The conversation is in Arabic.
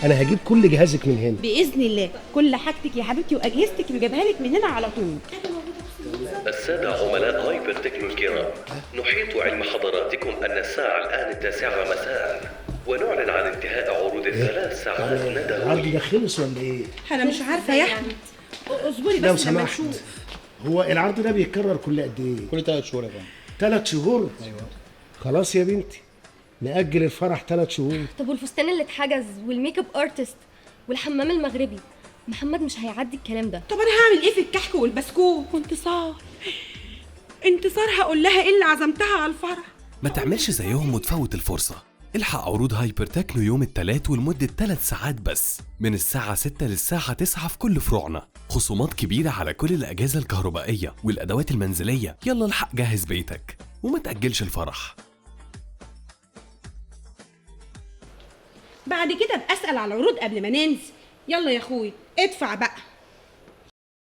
انا هجيب كل جهازك من هنا. باذن الله كل حاجتك يا حبيبتي واجهزتك بجيبها لك من هنا على طول. السادة عملاء هايبر تكنو الكرام، نحيط علم حضراتكم أن الساعة الآن 9 مساء، ونعلن عن انتهاء عروض ال3 ساعات العرض ندوية. ده خلص ولا ايه؟ انا مش عارفه يا احمد، اصبري لو بس لما سمحت، نشوف. هو العرض ده بيتكرر كل قد ايه؟ كل 3 شهور يا فندم. 3 شهور؟ ايوه. خلاص يا بنتي، نأجل الفرح 3 شهور. طب والفستان اللي اتحجز والميك اب ارتست والحمام المغربي، محمد مش هيعدي الكلام ده. طب انا هعمل ايه في الكحك والبسكوت؟ انتصار هقول لها ايه اللي عزمتها على الفرح؟ ما تعملش زيهم وتفوت الفرصة. الحق عروض هايبر تكنو يوم الثلاث ولمدة 3 ساعات بس، من الساعة 6 للساعة 9 في كل فروعنا. خصومات كبيرة على كل الأجهزة الكهربائية والأدوات المنزلية. يلا الحق جهز بيتك وما تأجلش الفرح. بعد كده ابقى اسال على العروض قبل ما ننسى. يلا يا اخوي ادفع بقى.